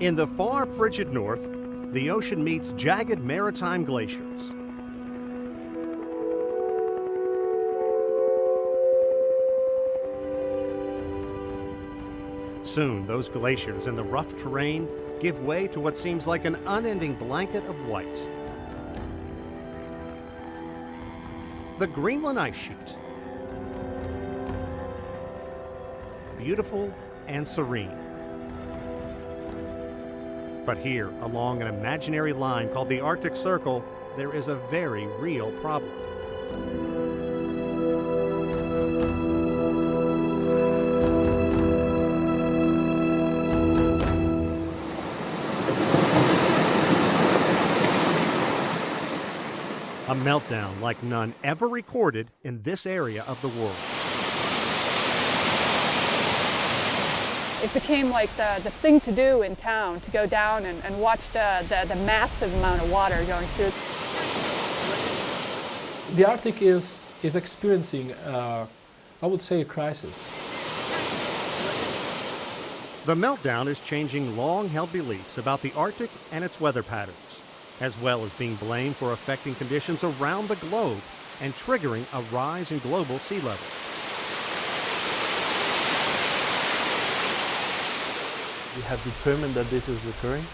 In the far frigid north, the ocean meets jagged maritime glaciers. Soon, those glaciers and the rough terrain give way to what seems like an unending blanket of white. The Greenland ice sheet. Beautiful and serene. But here, along an imaginary line called the Arctic Circle, there is a very real problem. A meltdown like none ever recorded in this area of the world. It became like the thing to do in town, to go down and watch the massive amount of water going through. The Arctic is experiencing, I would say, a crisis. The meltdown is changing long-held beliefs about the Arctic and its weather patterns, as well as being blamed for affecting conditions around the globe and triggering a rise in global sea levels. We have determined that this is occurring.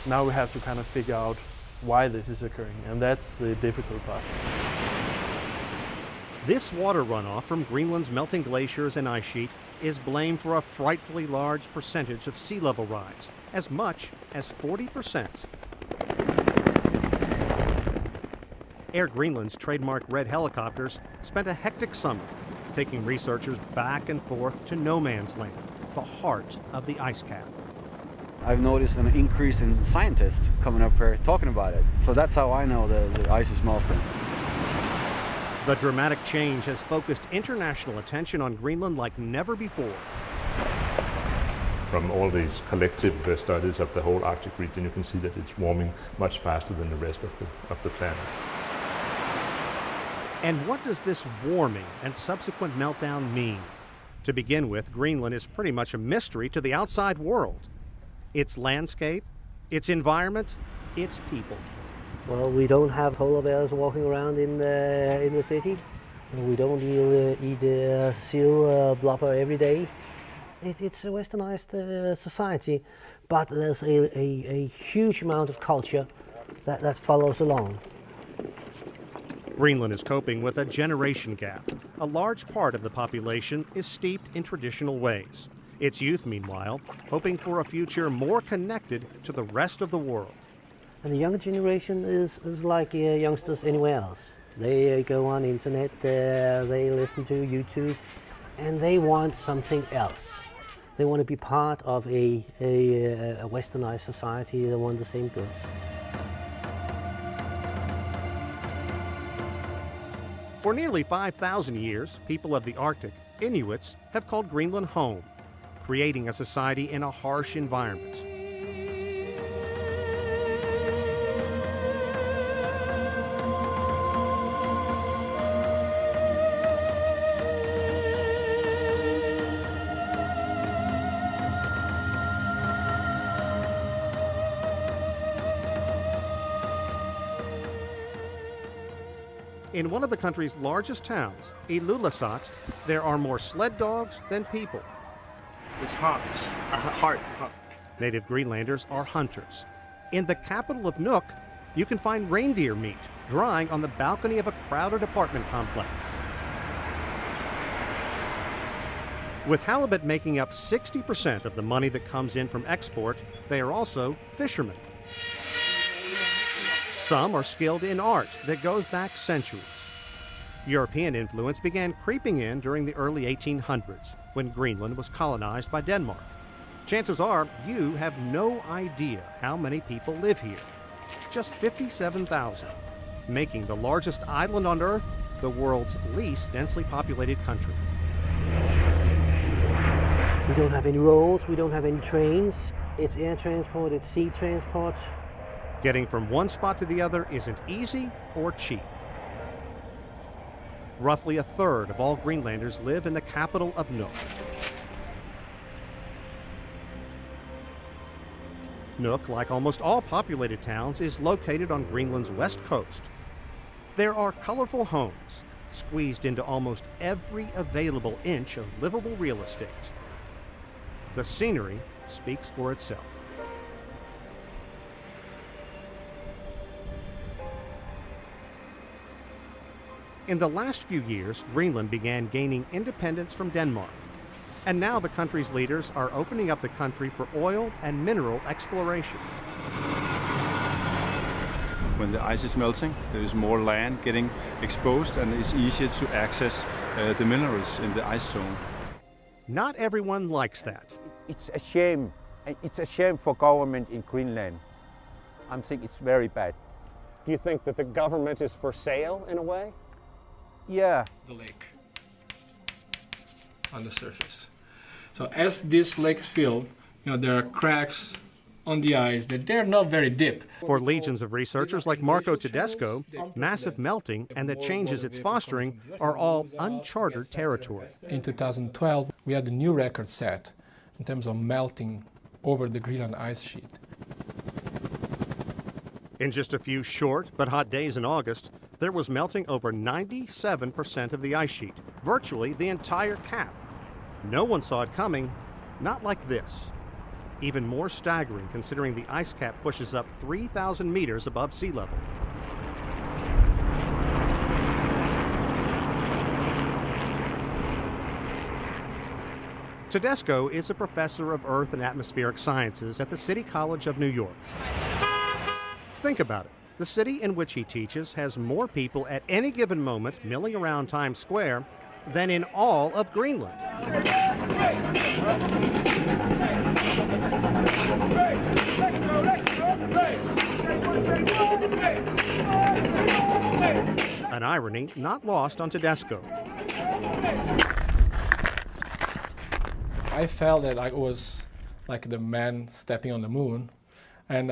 Now we have to kind of figure out why this is occurring, and that's the difficult part. This water runoff from Greenland's melting glaciers and ice sheet is blamed for a frightfully large percentage of sea level rise, as much as 40%. Air Greenland's trademark red helicopters spent a hectic summer taking researchers back and forth to no man's land, the heart of the ice cap. I've noticed an increase in scientists coming up here talking about it. So that's how I know the ice is melting. The dramatic change has focused international attention on Greenland like never before. From all these collective studies of the whole Arctic region, you can see that it's warming much faster than the rest of the planet. And what does this warming and subsequent meltdown mean? To begin with, Greenland is pretty much a mystery to the outside world. Its landscape, its environment, its people. Well, we don't have polar bears walking around in the city. We don't eat seal blubber every day. It's a westernized society, but there's a huge amount of culture that follows along. Greenland is coping with a generation gap. A large part of the population is steeped in traditional ways. Its youth, meanwhile, hoping for a future more connected to the rest of the world. And the younger generation is like youngsters anywhere else. They go on internet, they listen to YouTube, and they want something else. They want to be part of a westernized society. They want the same goods. For nearly 5,000 years, people of the Arctic, Inuits, have called Greenland home, creating a society in a harsh environment. In one of the country's largest towns, Ilulissat, there are more sled dogs than people. It's hot. Hard. Native Greenlanders are hunters. In the capital of Nuuk, you can find reindeer meat drying on the balcony of a crowded apartment complex. With halibut making up 60% of the money that comes in from export, they are also fishermen. Some are skilled in art that goes back centuries. European influence began creeping in during the early 1800s, when Greenland was colonized by Denmark. Chances are you have no idea how many people live here. Just 57,000, making the largest island on Earth the world's least densely populated country. We don't have any roads, we don't have any trains. It's air transport, it's sea transport. Getting from one spot to the other isn't easy or cheap. Roughly a third of all Greenlanders live in the capital of Nuuk. Nook, like almost all populated towns, is located on Greenland's west coast. There are colorful homes, squeezed into almost every available inch of livable real estate. The scenery speaks for itself. In the last few years, Greenland began gaining independence from Denmark. And now the country's leaders are opening up the country for oil and mineral exploration. When the ice is melting, there is more land getting exposed and it's easier to access the minerals in the ice zone. Not everyone likes that. It's a shame. It's a shame for government in Greenland. I think it's very bad. Do you think that the government is for sale in a way? Yeah. The lake on the surface. So as this lake is filled, there are cracks on the ice that they're not very deep. For legions of researchers like Marco Tedesco, massive melting and the changes it's fostering are all uncharted territory. In 2012, we had a new record set in terms of melting over the Greenland ice sheet. In just a few short but hot days in August, there was melting over 97% of the ice sheet, virtually the entire cap. No one saw it coming, not like this. Even more staggering considering the ice cap pushes up 3,000 meters above sea level. Tedesco is a professor of Earth and Atmospheric Sciences at the City College of New York. Think about it. The city in which he teaches has more people at any given moment milling around Times Square than in all of Greenland. An irony not lost on Tedesco. I felt that I was like the man stepping on the moon. And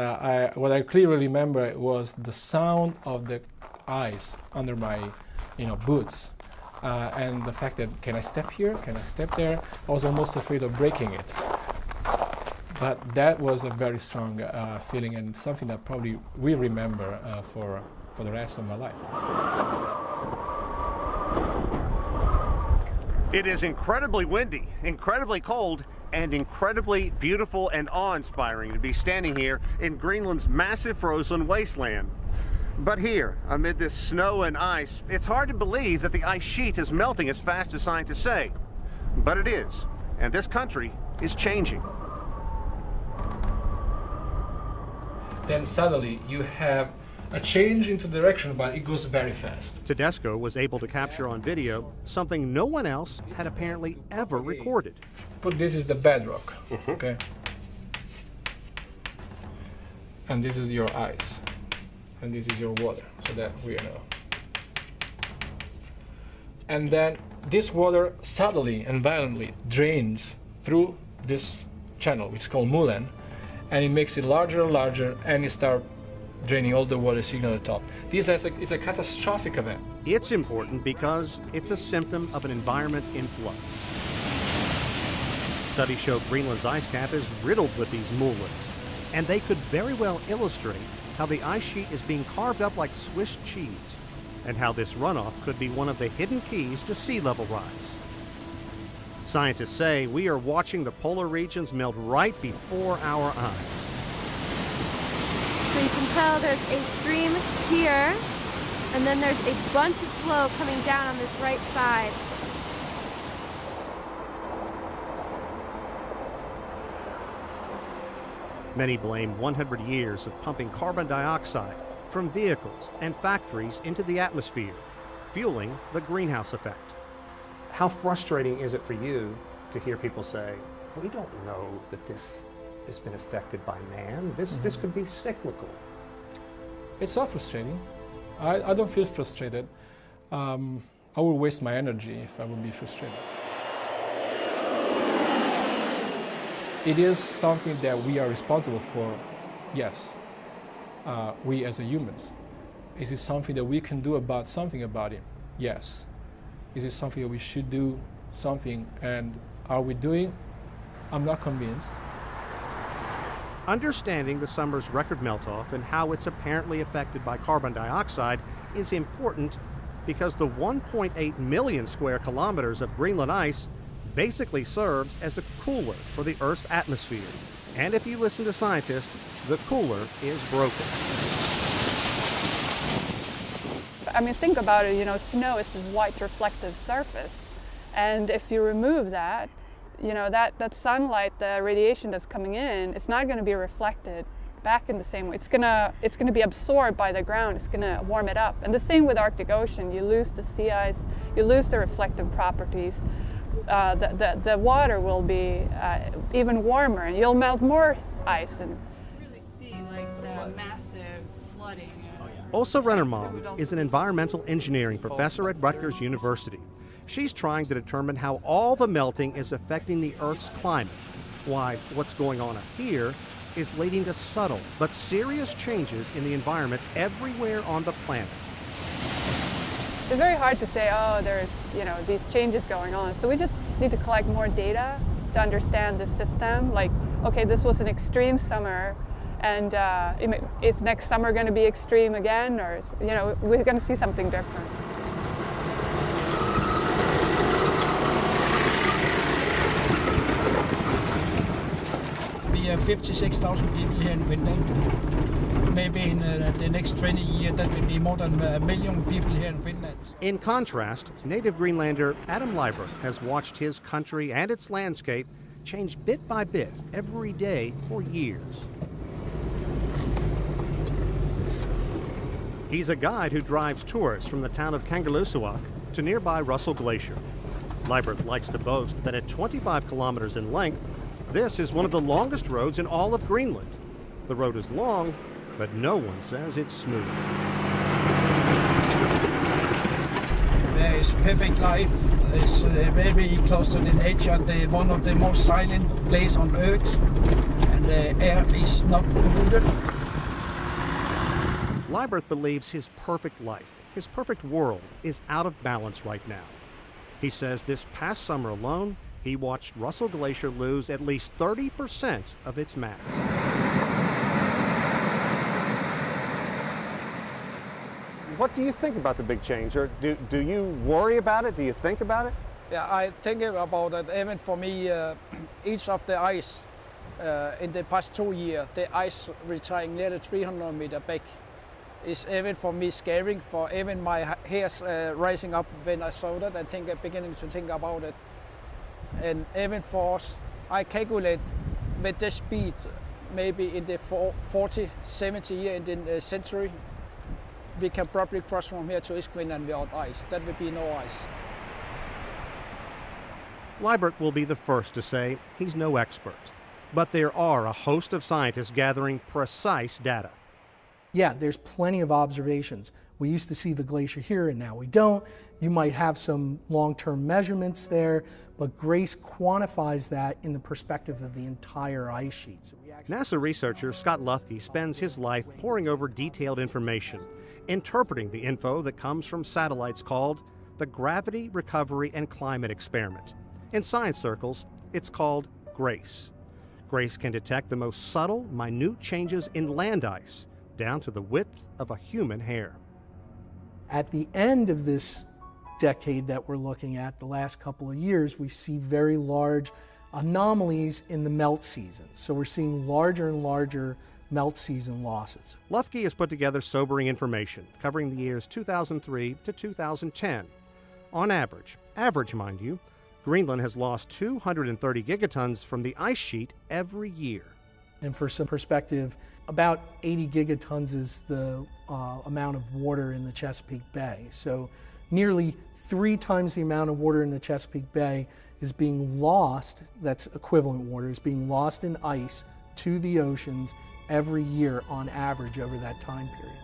what I clearly remember was the sound of the ice under my boots. And the fact that, can I step here, can I step there? I was almost afraid of breaking it. But that was a very strong feeling and something that probably we remember for the rest of my life. It is incredibly windy, incredibly cold, and incredibly beautiful and awe-inspiring to be standing here in Greenland's massive frozen wasteland. But here, amid this snow and ice, it's hard to believe that the ice sheet is melting as fast as scientists say. But it is, and this country is changing. Then suddenly you have a change into direction, but it goes very fast. Tedesco was able to capture on video something no one else had apparently ever recorded. But this is the bedrock, okay? And this is your ice, and this is your water, so that we know. And then this water suddenly and violently drains through this channel, which is called Mulen, and it makes it larger and larger, and it starts draining all the water signal at the top. This is a catastrophic event. It's important because it's a symptom of an environment in flux. Studies show Greenland's ice cap is riddled with these mullens, and they could very well illustrate how the ice sheet is being carved up like Swiss cheese, and how this runoff could be one of the hidden keys to sea level rise. Scientists say we are watching the polar regions melt right before our eyes. So you can tell there's a stream here, and then there's a bunch of flow coming down on this right side. Many blame 100 years of pumping carbon dioxide from vehicles and factories into the atmosphere, fueling the greenhouse effect. How frustrating is it for you to hear people say, we don't know that this has been affected by man. This could be cyclical. It's so frustrating. I don't feel frustrated. I would waste my energy if I would be frustrated. It is something that we are responsible for, yes, we as humans. Is it something that we can do something about it? Yes. Is it something that we should do something, and are we doing? I'm not convinced. Understanding the summer's record melt-off and how it's apparently affected by carbon dioxide is important because the 1.8 million square kilometers of Greenland ice basically serves as a cooler for the Earth's atmosphere. And if you listen to scientists, the cooler is broken. I mean, think about it, you know, snow is this white reflective surface. And if you remove that, you know, that sunlight, the radiation that's coming in, it's not going to be reflected back in the same way. It's gonna be absorbed by the ground. It's gonna warm it up. And the same with Arctic Ocean. You lose the sea ice, you lose the reflective properties. The water will be even warmer, and you'll melt more ice and really see like the massive flooding. Åsa Rennermalm is an environmental engineering professor at Rutgers University. She's trying to determine how all the melting is affecting the Earth's climate, why what's going on up here is leading to subtle but serious changes in the environment everywhere on the planet. It's very hard to say, oh, there's, you know, these changes going on. So we just need to collect more data to understand the system. Like, okay, this was an extreme summer, and is next summer going to be extreme again, or, you know, we're going to see something different. We have 56,000 people here in Finland. Maybe in the next 20 years that will be more than 1 million people here in Finland. In contrast, native Greenlander Adam Liebert has watched his country and its landscape change bit by bit every day for years. He's a guide who drives tourists from the town of Kangerlussuaq to nearby Russell Glacier. Liebert likes to boast that at 25 kilometers in length, this is one of the longest roads in all of Greenland. The road is long, but no one says it's smooth. There is perfect life. It's very close to the nature. One of the most silent places on Earth, and the air is not polluted. Liebert believes his perfect life, his perfect world, is out of balance right now. He says this past summer alone, he watched Russell Glacier lose at least 30% of its mass. What do you think about the big change? Or do you worry about it? Do you think about it? Yeah, I think about it. Even for me, each of the ice in the past 2 years, the ice retiring nearly 300 meters back is even for me scary. For even my hairs rising up when I saw that, I think I'm beginning to think about it. And even for us, I calculate with the speed, maybe in the 40, 70 years in the century, we can probably cross from here to East Greenland without ice. That would be no ice. Liebert will be the first to say he's no expert, but there are a host of scientists gathering precise data. Yeah, there's plenty of observations. We used to see the glacier here, and now we don't. You might have some long-term measurements there, but GRACE quantifies that in the perspective of the entire ice sheet. So NASA researcher Scott Lufke spends his life poring over detailed information, interpreting the info that comes from satellites called the Gravity, Recovery, and Climate Experiment. In science circles, it's called GRACE. GRACE can detect the most subtle, minute changes in land ice, down to the width of a human hair. At the end of this decade that we're looking at, the last couple of years, we see very large anomalies in the melt season. So we're seeing larger and larger melt season losses. Lufke has put together sobering information covering the years 2003 to 2010. On average mind you, Greenland has lost 230 gigatons from the ice sheet every year. And for some perspective, about 80 gigatons is the amount of water in the Chesapeake Bay. So nearly 3 times the amount of water in the Chesapeake Bay is being lost, that's equivalent water, is being lost in ice to the oceans every year on average over that time period.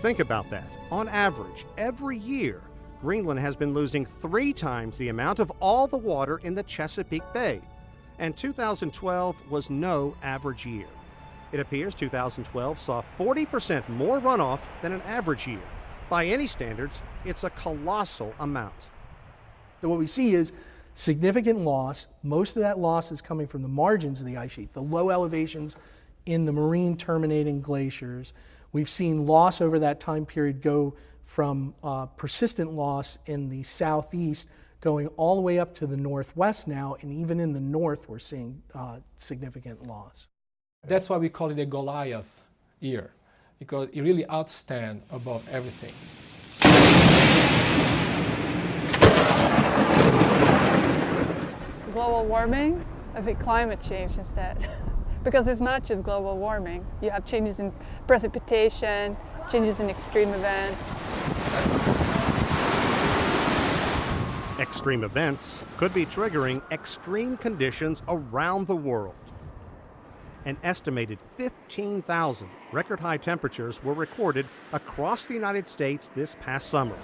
Think about that. On average, every year, Greenland has been losing 3 times the amount of all the water in the Chesapeake Bay. And 2012 was no average year. It appears 2012 saw 40% more runoff than an average year. By any standards, it's a colossal amount. So what we see is Significant loss. Most of that loss is coming from the margins of the ice sheet, the low elevations in the marine terminating glaciers. We've seen loss over that time period go from persistent loss in the southeast going all the way up to the northwest now, and even in the north we're seeing significant loss. That's why we call it a Goliath year, because it really outstands above everything. Global warming, I say climate change instead. Because it's not just global warming. You have changes in precipitation, changes in extreme events. Extreme events could be triggering extreme conditions around the world. An estimated 15,000 record high temperatures were recorded across the United States this past summer.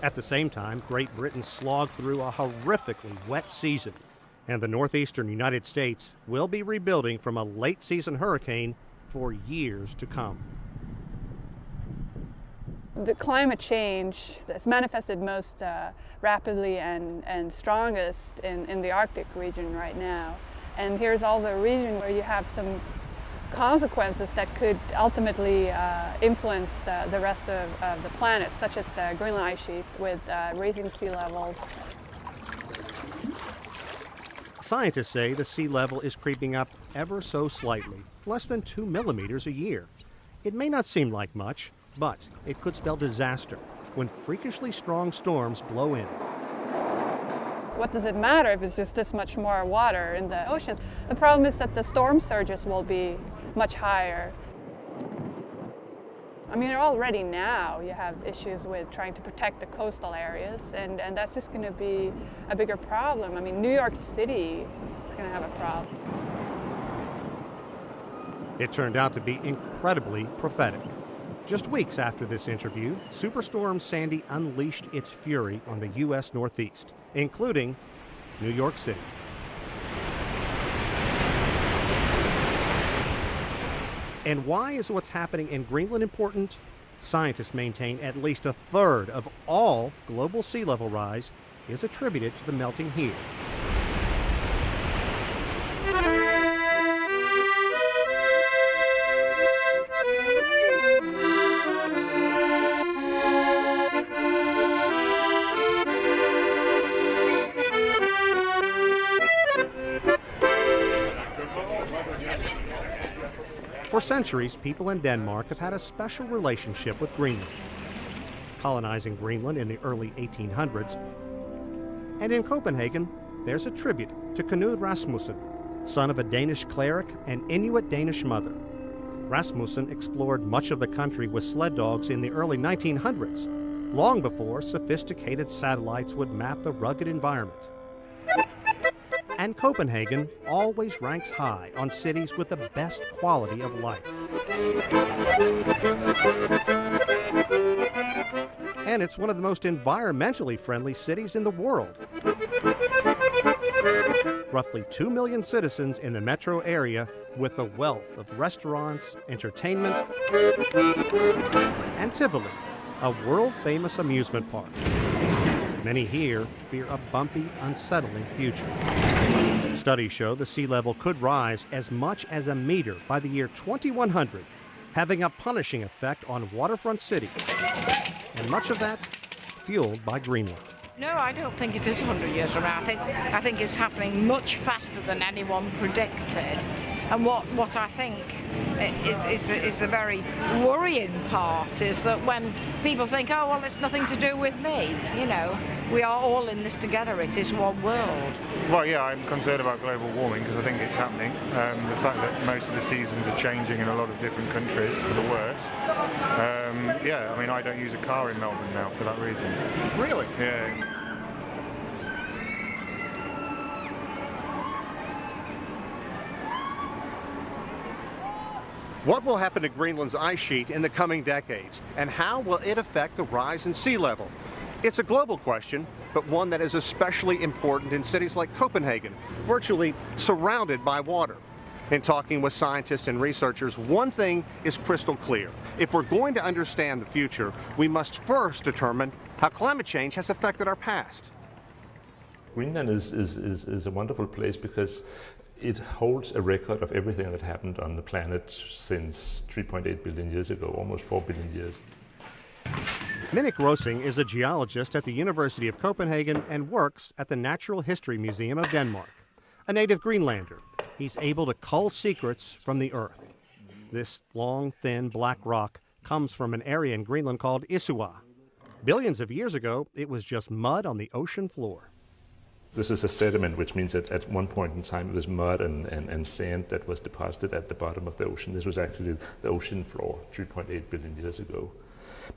At the same time, Great Britain slogged through a horrifically wet season, and the northeastern United States will be rebuilding from a late season hurricane for years to come. The climate change is manifested most rapidly and strongest in the Arctic region right now. And here's also a region where you have some consequences that could ultimately influence the rest of the planet, such as the Greenland ice sheet with raising sea levels. Scientists say the sea level is creeping up ever so slightly, less than 2 millimeters a year. It may not seem like much, but it could spell disaster when freakishly strong storms blow in. What does it matter if it's just this much more water in the oceans? The problem is that the storm surges will be much higher. I mean, already now you have issues with trying to protect the coastal areas, and that's just going to be a bigger problem. I mean, New York City is going to have a problem. It turned out to be incredibly prophetic. Just weeks after this interview, Superstorm Sandy unleashed its fury on the U.S. Northeast, including New York City. And why is what's happening in Greenland important? Scientists maintain at least a third of all global sea level rise is attributed to the melting here. For centuries, people in Denmark have had a special relationship with Greenland, colonizing Greenland in the early 1800s. And in Copenhagen, there's a tribute to Knud Rasmussen, son of a Danish cleric and Inuit Danish mother. Rasmussen explored much of the country with sled dogs in the early 1900s, long before sophisticated satellites would map the rugged environment. And Copenhagen always ranks high on cities with the best quality of life. And it's one of the most environmentally friendly cities in the world. Roughly 2 million citizens in the metro area with a wealth of restaurants, entertainment, and Tivoli, a world-famous amusement park. Many here fear a bumpy, unsettling future. Studies show the sea level could rise as much as a meter by the year 2100, having a punishing effect on waterfront cities, and much of that fueled by Greenland. No, I don't think it is 100 years from now. I think it's happening much faster than anyone predicted. And what I think is the very worrying part is that when people think, oh, well, it's nothing to do with me, you know, we are all in this together. It is one world. Well, yeah, I'm concerned about global warming because I think it's happening. The fact that most of the seasons are changing in a lot of different countries for the worse. Yeah, I mean, I don't use a car in Melbourne now for that reason. Really? Yeah. What will happen to Greenland's ice sheet in the coming decades, and how will it affect the rise in sea level? It's a global question, but one that is especially important in cities like Copenhagen, virtually surrounded by water. In talking with scientists and researchers, one thing is crystal clear. If we're going to understand the future, we must first determine how climate change has affected our past. Greenland is a wonderful place because it holds a record of everything that happened on the planet since 3.8 billion years ago, almost 4 billion years. Minnick Rosing is a geologist at the University of Copenhagen and works at the Natural History Museum of Denmark. A native Greenlander, he's able to cull secrets from the earth. This long, thin, black rock comes from an area in Greenland called Isua. Billions of years ago, it was just mud on the ocean floor. This is a sediment, which means that at one point in time it was mud and sand that was deposited at the bottom of the ocean. This was actually the ocean floor 3.8 billion years ago.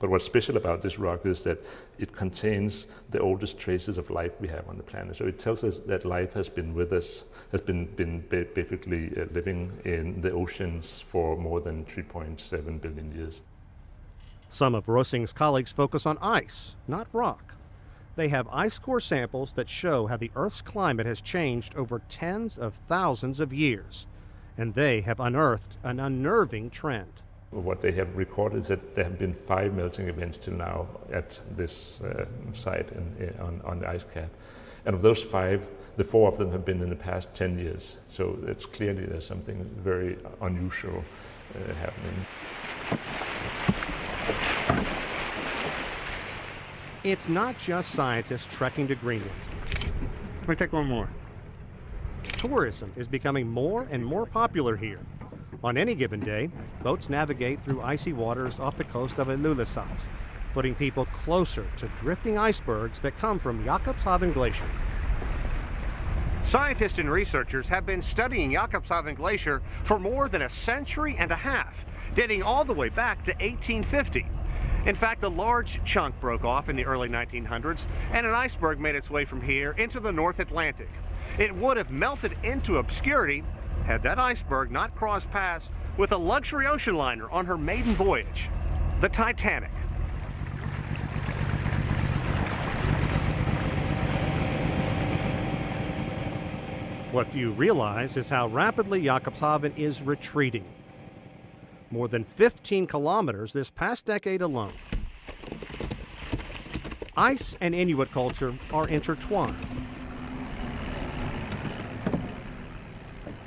But what's special about this rock is that it contains the oldest traces of life we have on the planet. So it tells us that life has been with us, has been basically living in the oceans for more than 3.7 billion years. Some of Rosing's colleagues focus on ice, not rock. They have ice core samples that show how the Earth's climate has changed over tens of thousands of years. And they have unearthed an unnerving trend. What they have recorded is that there have been 5 melting events till now at this site on the ice cap. And of those 5, the 4 of them have been in the past 10 years. So it's clearly there's something very unusual happening. It's not just scientists trekking to Greenland. Let me take one more. Tourism is becoming more and more popular here. On any given day, boats navigate through icy waters off the coast of Ilulissat, putting people closer to drifting icebergs that come from Jakobshavn Glacier. Scientists and researchers have been studying Jakobshavn Glacier for more than a century and a half, dating all the way back to 1850. In fact, a large chunk broke off in the early 1900s, and an iceberg made its way from here into the North Atlantic. It would have melted into obscurity had that iceberg not crossed paths with a luxury ocean liner on her maiden voyage, the Titanic. What few realize is how rapidly Jakobshavn is retreating. More than 15 kilometers this past decade alone. Ice and Inuit culture are intertwined.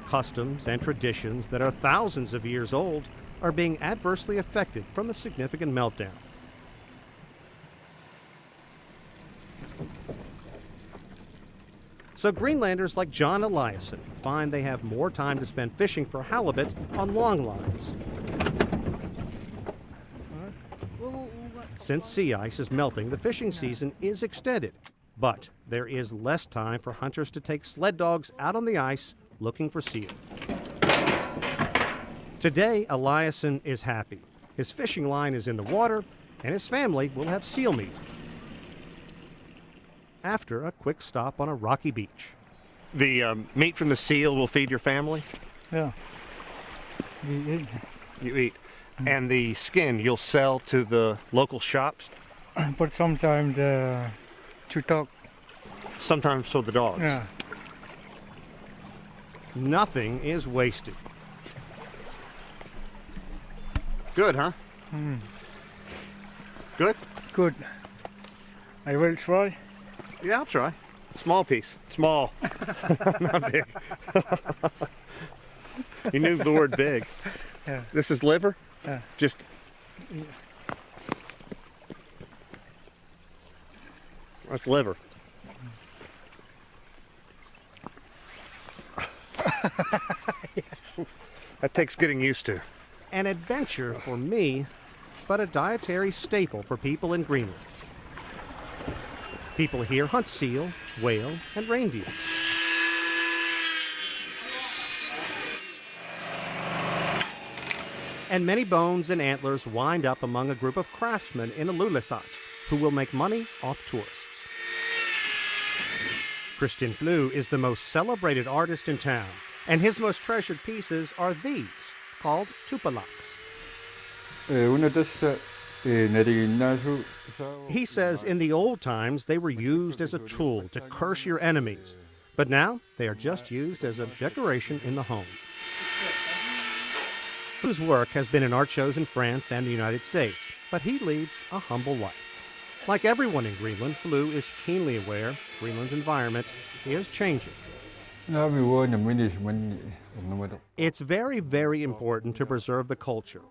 Customs and traditions that are thousands of years old are being adversely affected from the significant meltdown. So Greenlanders like John Eliasson find they have more time to spend fishing for halibut on long lines. Since sea ice is melting, the fishing season is extended, but there is less time for hunters to take sled dogs out on the ice looking for seal. Today, Eliasson is happy. His fishing line is in the water, and his family will have seal meat after a quick stop on a rocky beach. The meat from the seal will feed your family? Yeah. We eat. You eat. And the skin you'll sell to the local shops? But sometimes to dog. Sometimes for the dogs? Yeah. Nothing is wasted. Good, huh? Mm. Good? Good. I will try. Yeah, I'll try. Small piece. Small. Not big. You knew the word big. Yeah. This is liver? Yeah. Just... Yeah. That's liver. That takes getting used to. An adventure for me, but a dietary staple for people in Greenland. People here hunt seal, whale, and reindeer. And many bones and antlers wind up among a group of craftsmen in Ilulissat who will make money off tourists. Christian Blue is the most celebrated artist in town, and his most treasured pieces are these, called tupalaks. He says in the old times they were used as a tool to curse your enemies, but now they are just used as a decoration in the home. Blue's work has been in art shows in France and the United States, but he leads a humble life. Like everyone in Greenland, Flu is keenly aware Greenland's environment is changing. It's very, very important to preserve the culture.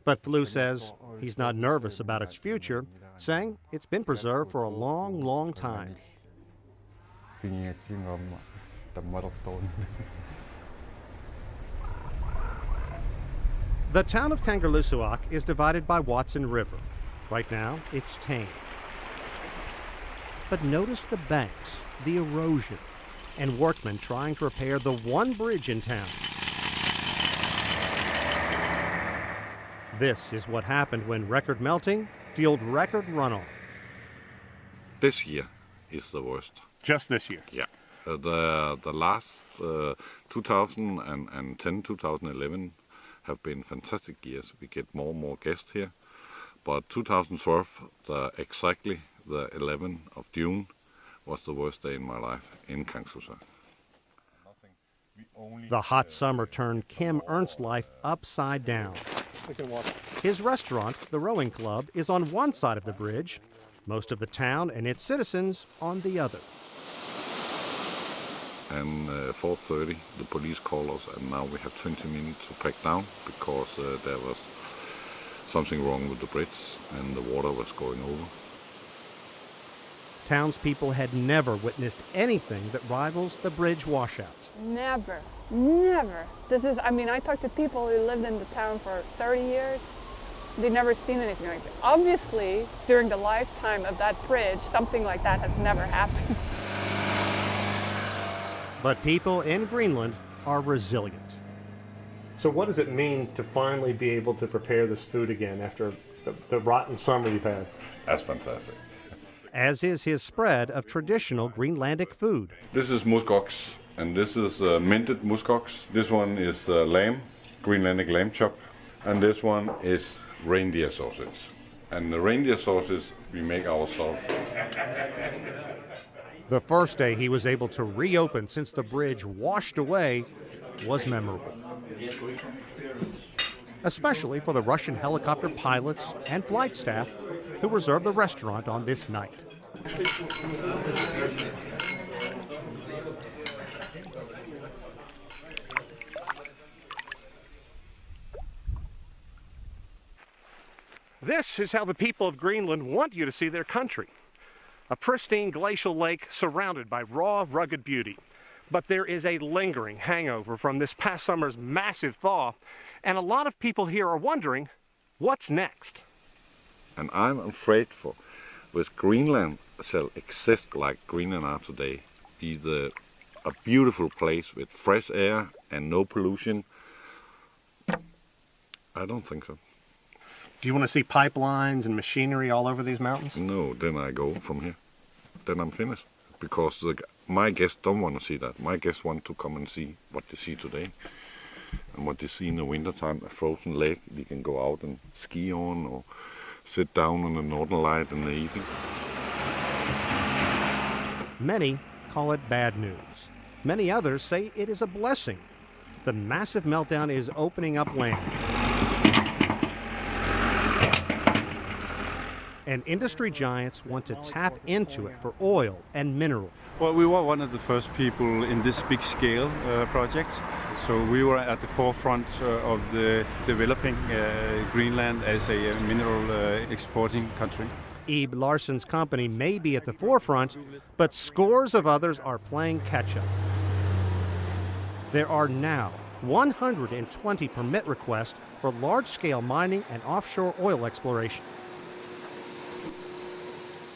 But Flu says he's not nervous about its future, saying it's been preserved for a long, long time. The town of Kangerlussuaq is divided by Watson River. Right now, it's tame. But notice the banks, the erosion, and workmen trying to repair the one bridge in town. This is what happened when record melting fueled record runoff. This year is the worst. Just this year? Yeah. The last 2010, 2011 have been fantastic years. We get more and more guests here. But 2012, exactly the 11th of June, was the worst day in my life in Kangerlussuaq. The hot summer turned Kim Ernst's life upside down. His restaurant, the Rowing Club, is on one side of the bridge, most of the town and its citizens on the other. And 4:30, the police called us, and now we have 20 minutes to pack down because there was something wrong with the bridge and the water was going over. Townspeople had never witnessed anything that rivals the bridge washout. Never, never. I talked to people who lived in the town for 30 years. They've never seen anything like that. Obviously, during the lifetime of that bridge, something like that has never happened. But people in Greenland are resilient. So what does it mean to finally be able to prepare this food again after the rotten summer you've had? That's fantastic. As is his spread of traditional Greenlandic food. This is muskox, and this is minted muskox. This one is lamb, Greenlandic lamb chop, and this one is reindeer sausage. And the reindeer sausage we make ourselves. The first day he was able to reopen since the bridge washed away was memorable. Especially for the Russian helicopter pilots and flight staff who reserved the restaurant on this night. This is how the people of Greenland want you to see their country. A pristine glacial lake surrounded by raw, rugged beauty. But there is a lingering hangover from this past summer's massive thaw, and a lot of people here are wondering, what's next? And I'm afraid for, with Greenland shall exist like Greenland are today, be a beautiful place with fresh air and no pollution, I don't think so. Do you want to see pipelines and machinery all over these mountains? No, then I go from here. Then I'm finished. Because my guests don't want to see that. My guests want to come and see what they see today. And what they see in the wintertime, a frozen lake they can go out and ski on or sit down on the northern light in the evening. Many call it bad news. Many others say it is a blessing. The massive meltdown is opening up land. And industry giants want to tap into it for oil and mineral. Well, we were one of the first people in this big scale project. So we were at the forefront of the developing Greenland as a mineral exporting country. Ebe Larsen's company may be at the forefront, but scores of others are playing catch-up. There are now 120 permit requests for large-scale mining and offshore oil exploration.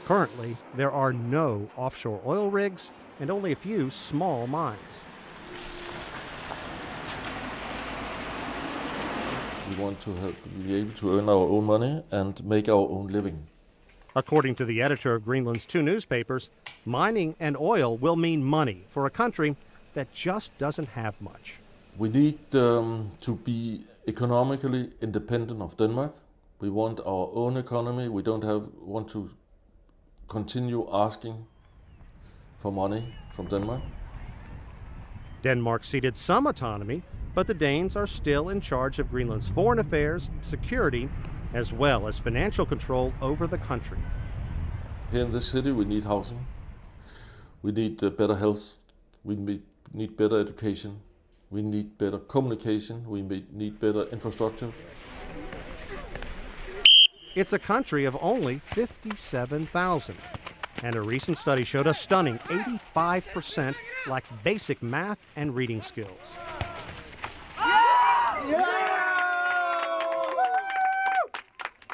Currently, there are no offshore oil rigs and only a few small mines. We want to be able to earn our own money and make our own living. According to the editor of Greenland's 2 newspapers, mining and oil will mean money for a country that just doesn't have much. We need to be economically independent of Denmark. We want our own economy. We don't want to continue asking for money from Denmark. Denmark ceded some autonomy, but the Danes are still in charge of Greenland's foreign affairs, security, as well as financial control over the country. Here in this city, we need housing. We need better health. We need better education. We need better communication. We need better infrastructure. It's a country of only 57,000. And a recent study showed a stunning 85% lack basic math and reading skills.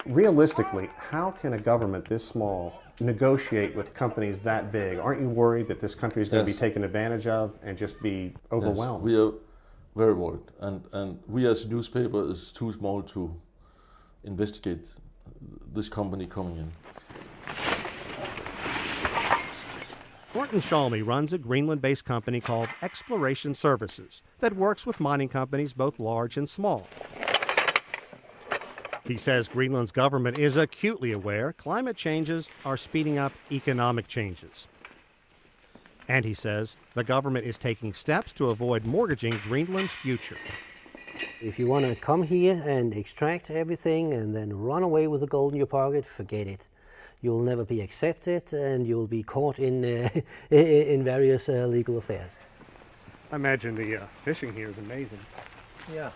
Realistically, how can a government this small negotiate with companies that big? Aren't you worried that this country is going to be taken advantage of and just be overwhelmed? Yes, we are very worried. And we as a newspaper is too small to investigate this company coming in. Morten Shalmy runs a Greenland-based company called Exploration Services that works with mining companies both large and small. He says Greenland's government is acutely aware climate changes are speeding up economic changes. And he says the government is taking steps to avoid mortgaging Greenland's future. If you want to come here and extract everything and then run away with the gold in your pocket, forget it. You'll never be accepted and you'll be caught in, in various legal affairs. I imagine the fishing here is amazing. Yeah.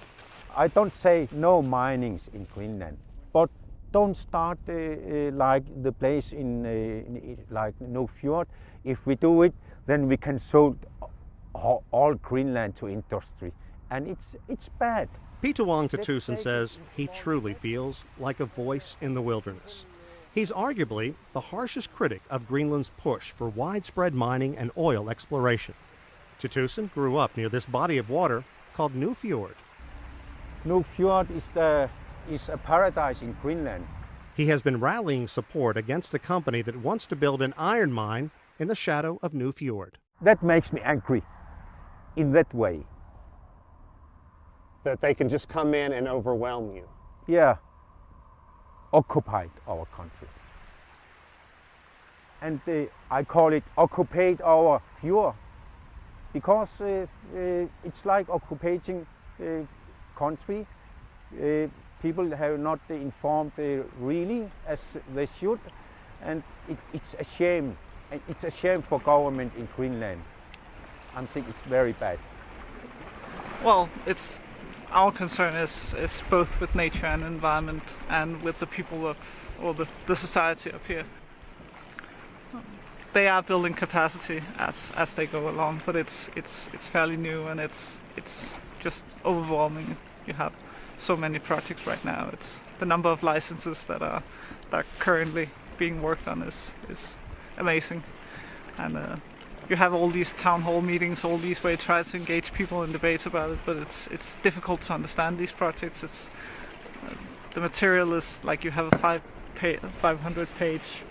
I don't say no minings in Greenland, but don't start like the place in like no fjord. If we do it, then we can sold all Greenland to industry, and it's bad. Peter Wong Tusen says he truly feels like a voice in the wilderness. He's arguably the harshest critic of Greenland's push for widespread mining and oil exploration. Tusen grew up near this body of water called New Fjord. New Fjord is a paradise in Greenland. He has been rallying support against a company that wants to build an iron mine in the shadow of New Fjord. That makes me angry in that way. That they can just come in and overwhelm you. Yeah. Occupied our country. And I call it occupied our fjord, because it's like occupying country. People have not informed really as they should, and it's a shame. It's a shame for government in Greenland. I think it's very bad. Well, our concern is both with nature and environment and with the people of, or the society up here. They are building capacity as they go along, but it's fairly new and it's just overwhelming. You have so many projects right now. It's the number of licenses that are currently being worked on is amazing, and you have all these town hall meetings, all these where you try to engage people in debates about it, but it's difficult to understand these projects. It's the material is like you have a 500-page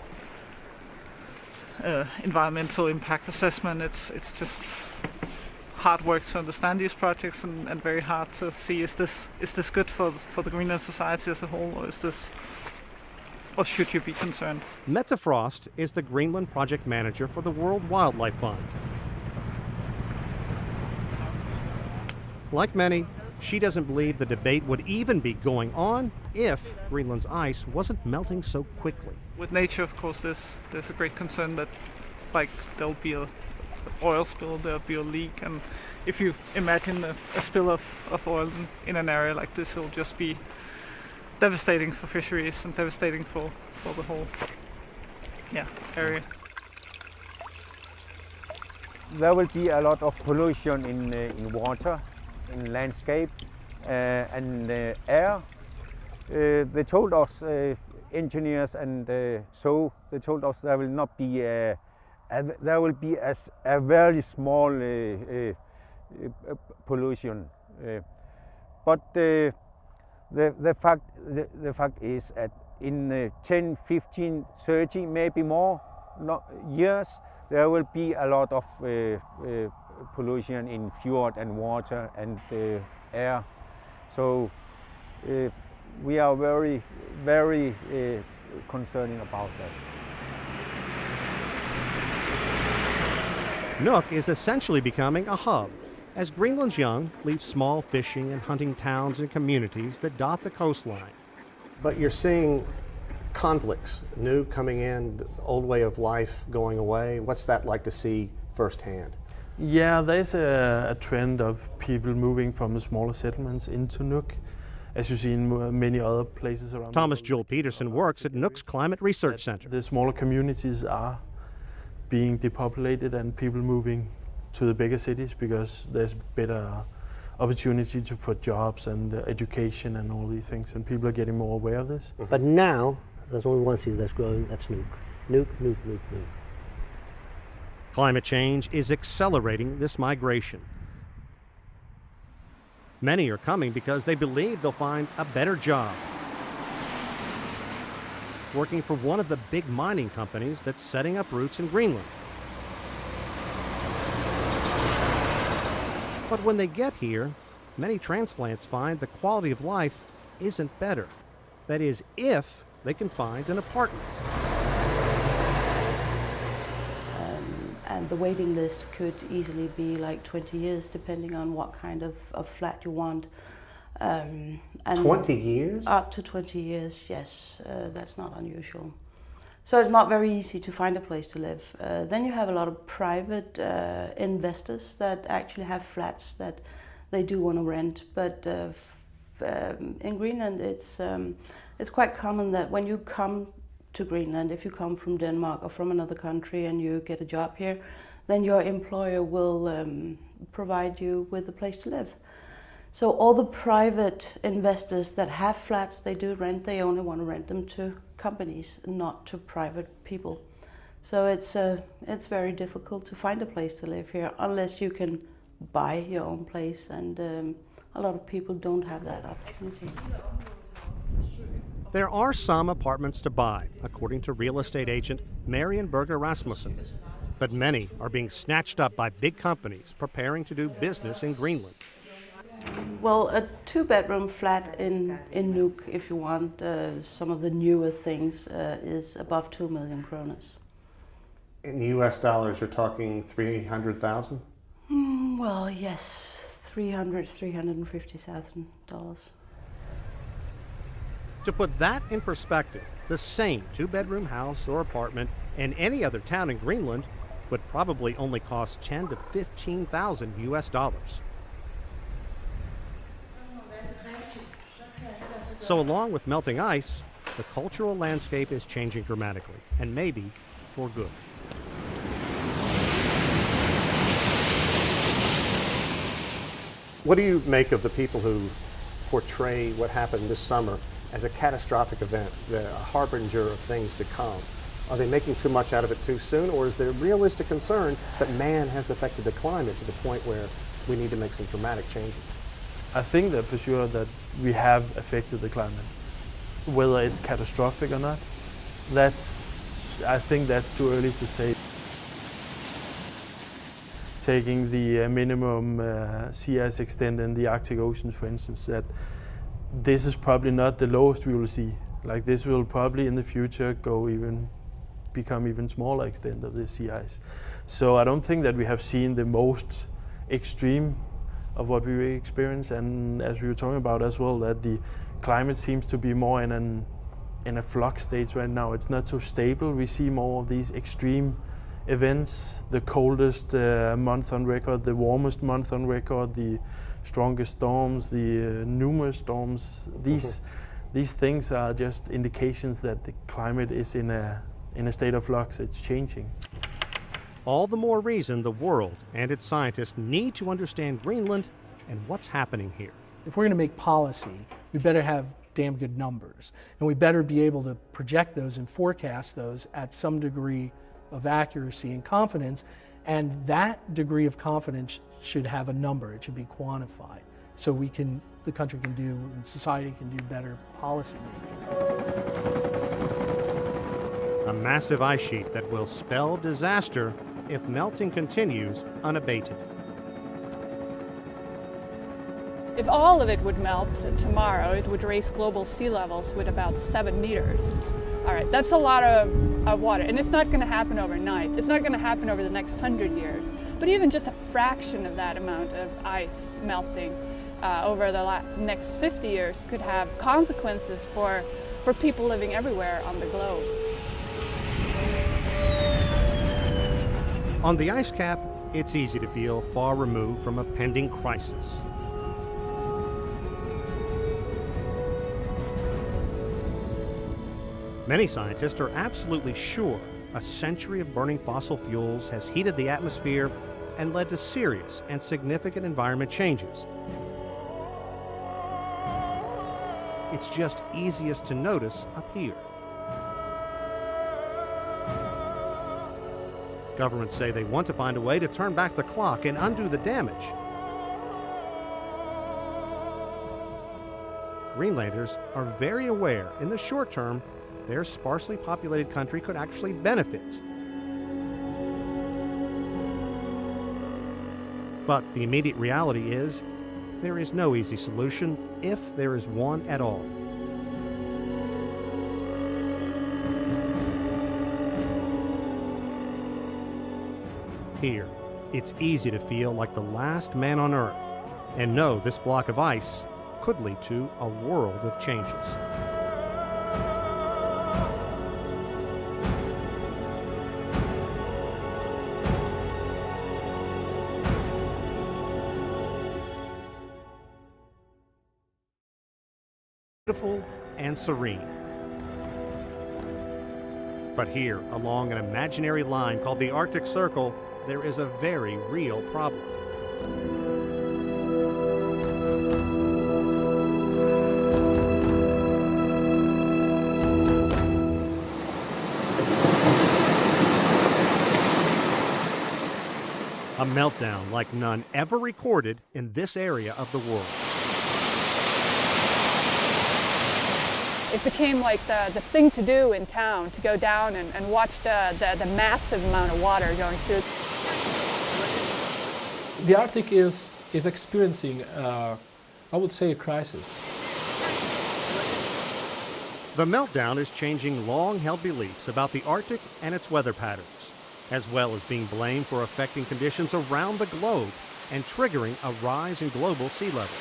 environmental impact assessment. It's just hard work to understand these projects and very hard to see is this good for the Greenland society as a whole, or should you be concerned? Mette Frost is the Greenland project manager for the World Wildlife Fund. Like many, she doesn't believe the debate would even be going on if Greenland's ice wasn't melting so quickly. With nature, of course, there's a great concern that, like, there'll be an oil spill, there'll be a leak, and if you imagine a spill of oil in an area like this, it'll just be devastating for fisheries and devastating for the whole area. There will be a lot of pollution in water, in landscape, and air. They told us, engineers, and so they told us there will not be there will be a very small pollution, but the fact is that in 10, 15, 30, maybe more years, there will be a lot of pollution in fjord and water and air. So we are very, very concerning about that. Nuuk is essentially becoming a hub as Greenland's young leave small fishing and hunting towns and communities that dot the coastline. But you're seeing conflicts, new coming in, the old way of life going away. What's that like to see firsthand? Yeah, there's a trend of people moving from the smaller settlements into Nuuk, as you see in many other places around. Thomas Joel Peterson works at Nuuk's Climate Research Center. The smaller communities are being depopulated and people moving to the bigger cities because there's better opportunity for jobs and education and all these things, and people are getting more aware of this. But now there's only one city that's growing, that's Nuuk. Nuuk, Nuuk, Nuuk, Nuuk. Climate change is accelerating this migration. Many are coming because they believe they'll find a better job, working for one of the big mining companies that's setting up roots in Greenland. But when they get here, many transplants find the quality of life isn't better. That is, if they can find an apartment. And the waiting list could easily be like 20 years, depending on what kind of flat you want. And 20 years? Up to 20 years, yes. That's not unusual. So it's not very easy to find a place to live. Then you have a lot of private investors that actually have flats that they do want to rent. But in Greenland, it's quite common that when you come to Greenland, if you come from Denmark or from another country and you get a job here, then your employer will provide you with a place to live. So all the private investors that have flats, they do rent, they only want to rent them to companies, not to private people. So it's very difficult to find a place to live here unless you can buy your own place, and a lot of people don't have that opportunity. There are some apartments to buy, according to real estate agent Marian Berger Rasmussen, but many are being snatched up by big companies preparing to do business in Greenland. Well, a two-bedroom flat in Nuuk, if you want some of the newer things, is above 2 million kroners. In US dollars, you're talking 300,000? Well, yes, $350,000. To put that in perspective, the same two-bedroom house or apartment in any other town in Greenland would probably only cost 10 to 15,000 US dollars. So along with melting ice, the cultural landscape is changing dramatically, and maybe for good. What do you make of the people who portray what happened this summer as a catastrophic event, a harbinger of things to come? Are they making too much out of it too soon, or is there realistic concern that man has affected the climate to the point where we need to make some dramatic changes? I think that for sure that we have affected the climate. Whether it's catastrophic or not, I think that's too early to say. Taking the minimum sea ice extent in the Arctic Ocean, for instance, that this is probably not the lowest we will see. Like, this will probably in the future become even smaller extent of the sea ice. So I don't think that we have seen the most extreme of what we experience, and as we were talking about as well, that the climate seems to be more in a flux state right now. It's not so stable. We see more of these extreme events, the coldest month on record, the warmest month on record, the strongest storms, the numerous storms. These things are just indications that the climate is in a state of flux. It's changing. All the more reason the world and its scientists need to understand Greenland and what's happening here. If we're going to make policy, we better have damn good numbers, and we better be able to project those and forecast those at some degree of accuracy and confidence, and that degree of confidence should have a number. It should be quantified, so the country can do, and society can do better policy making. A massive ice sheet that will spell disaster if melting continues unabated. If all of it would melt tomorrow, it would raise global sea levels with about 7 meters. All right, that's a lot of water, and it's not going to happen overnight. It's not going to happen over the next 100 years. But even just a fraction of that amount of ice melting over the next 50 years could have consequences for for people living everywhere on the globe. On the ice cap, it's easy to feel far removed from a pending crisis. Many scientists are absolutely sure a century of burning fossil fuels has heated the atmosphere and led to serious and significant environment changes. It's just easiest to notice up here. Governments say they want to find a way to turn back the clock and undo the damage. Greenlanders are very aware in the short term their sparsely populated country could actually benefit. But the immediate reality is there is no easy solution, if there is one at all. Here, it's easy to feel like the last man on Earth and know this block of ice could lead to a world of changes. Beautiful and serene. But here, along an imaginary line called the Arctic Circle, there is a very real problem. A meltdown like none ever recorded in this area of the world. It became like the thing to do in town, to go down and watch the massive amount of water going through. The Arctic is experiencing, I would say, a crisis. The meltdown is changing long-held beliefs about the Arctic and its weather patterns, as well as being blamed for affecting conditions around the globe and triggering a rise in global sea level.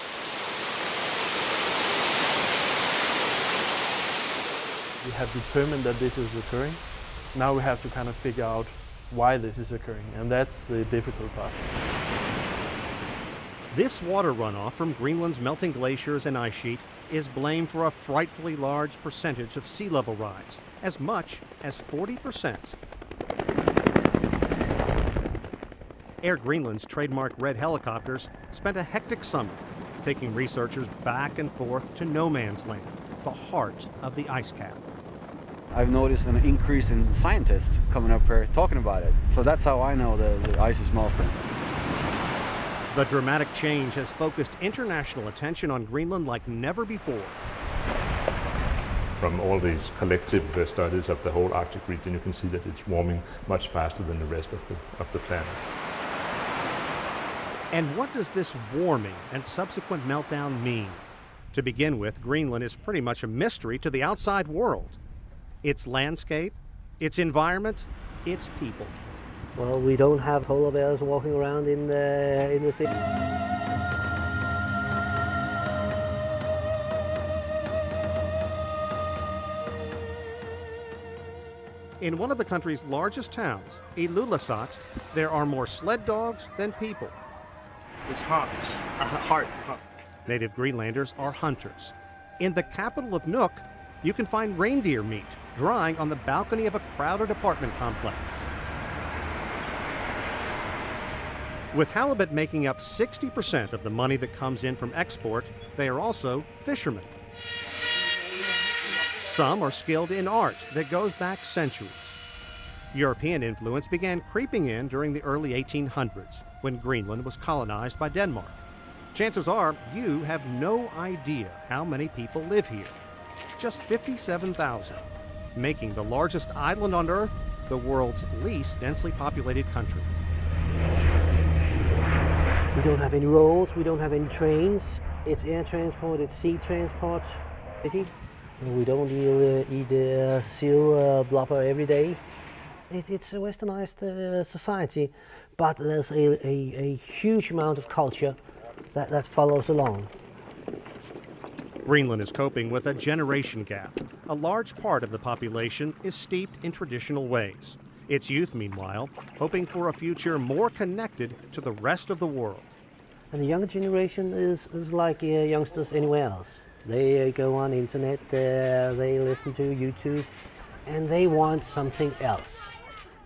We have determined that this is occurring. Now we have to kind of figure out why this is occurring, and that's the difficult part. This water runoff from Greenland's melting glaciers and ice sheet is blamed for a frightfully large percentage of sea level rise, as much as 40%. Air Greenland's trademark red helicopters spent a hectic summer taking researchers back and forth to no man's land, the heart of the ice cap. I've noticed an increase in scientists coming up here talking about it. So that's how I know the ice is melting. The dramatic change has focused international attention on Greenland like never before. From all these collective studies of the whole Arctic region, you can see that it's warming much faster than the rest of the planet. And what does this warming and subsequent meltdown mean? To begin with, Greenland is pretty much a mystery to the outside world. Its landscape, its environment, its people. Well, we don't have polar bears walking around in the city. In one of the country's largest towns, Ilulissat, there are more sled dogs than people. It's hot. Hard. Native Greenlanders are hunters. In the capital of Nuuk, you can find reindeer meat drying on the balcony of a crowded apartment complex. With halibut making up 60% of the money that comes in from export, they are also fishermen. Some are skilled in art that goes back centuries. European influence began creeping in during the early 1800s when Greenland was colonized by Denmark. Chances are you have no idea how many people live here. Just 57,000, making the largest island on Earth the world's least densely populated country. We don't have any roads, we don't have any trains. It's air transport, it's sea transport. We don't eat seal blubber every day. It's a westernized society, but there's a huge amount of culture that follows along. Greenland is coping with a generation gap. a large part of the population is steeped in traditional ways. Its youth, meanwhile, hoping for a future more connected to the rest of the world. And the younger generation is like youngsters anywhere else. They go on internet, they listen to YouTube, and they want something else.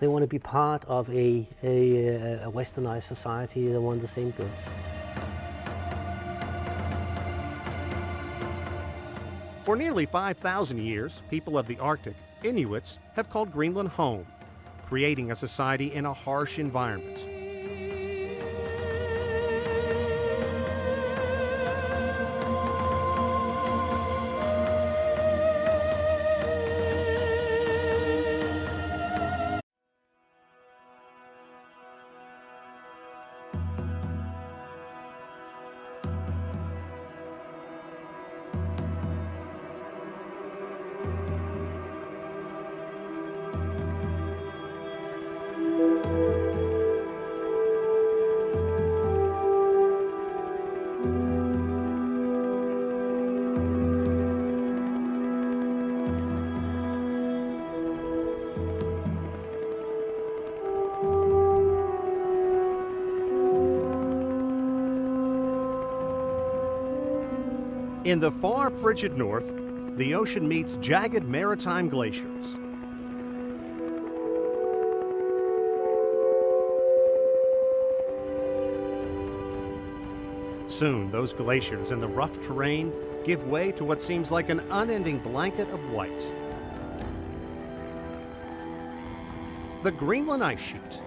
They want to be part of a westernized society. They want the same goods. For nearly 5,000 years, people of the Arctic, Inuits, have called Greenland home, creating a society in a harsh environment. In the far frigid north, the ocean meets jagged maritime glaciers. Soon, those glaciers and the rough terrain give way to what seems like an unending blanket of white. The Greenland ice sheet